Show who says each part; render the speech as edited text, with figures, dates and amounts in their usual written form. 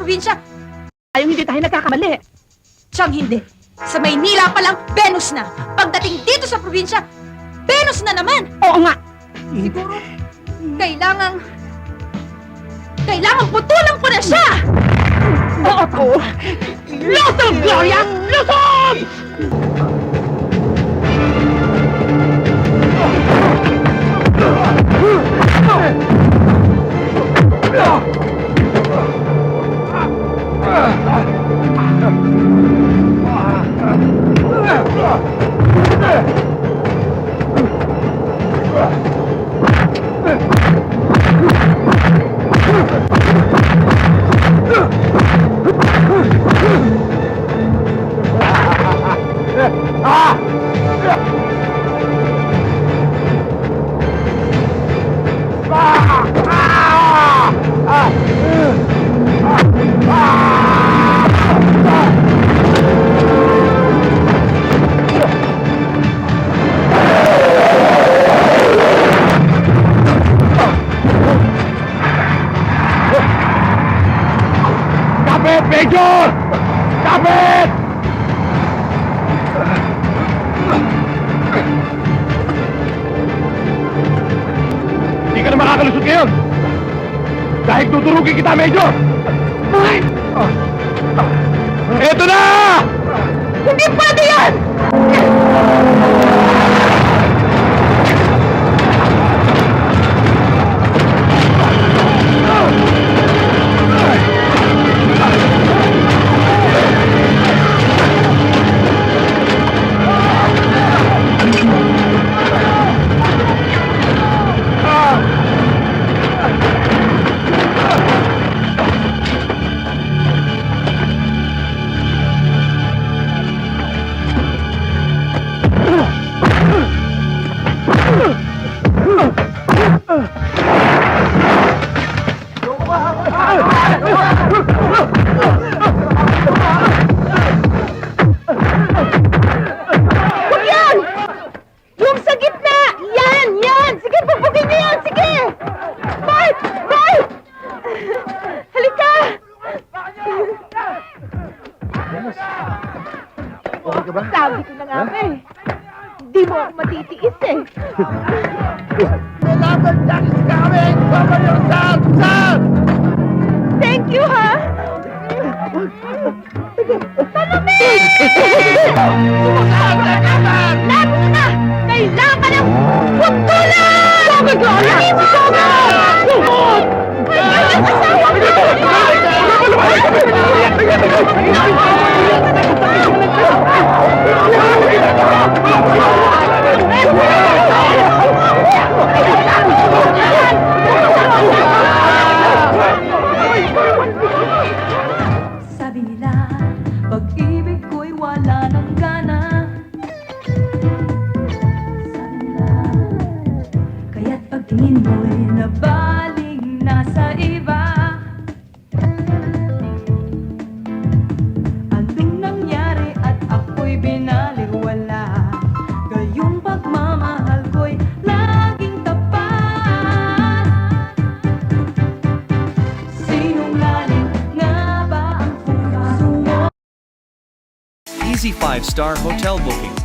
Speaker 1: probinsya.
Speaker 2: Ayong hindi tayo nagkakamali.
Speaker 1: Siyang hindi. Sa Maynila pa lang, Venus na. Pagdating dito sa probinsya, Venus na naman.
Speaker 2: Oo nga.
Speaker 1: Siguro, kailangan putulang ko na siya!
Speaker 2: Oo. Lusog, Gloria! Lusog! Kapit, Major! Kapit! Hindi ka na makakalusot ngayon! Dahil tuturugin kita, Major! Ay! Eto na!
Speaker 1: Hindi pwede yan! Huwag yan! Yung sa gitna! Yan! Yan! Sige, pupugin niyo yan! Sige! Bart! Bart! Halika!
Speaker 3: Okay ka ba?
Speaker 1: Sabi ko na nga ba eh. Hindi mo ako matitiis eh.
Speaker 3: Kailangan Jack is coming! Cover yourself, sir!
Speaker 1: Thank you, ha? Salome!
Speaker 3: Sumasama ka naman!
Speaker 1: Labo ka na! Kailangan ka ng pagtulan! Sabi ko! Hindi mo ka! Lumot! Ang asawa ko!
Speaker 4: Sabi nila, pag-ibig ko'y wala ng gana. Sabi nila, kaya't pagtingin mo'y nabaling nasa iba. Anong nangyari at ako'y binaliwala? Gayong pagmamahal ko'y laging tapat. Sinungaling nga ba ang puso mo?
Speaker 5: Easy 5-star hotel booking.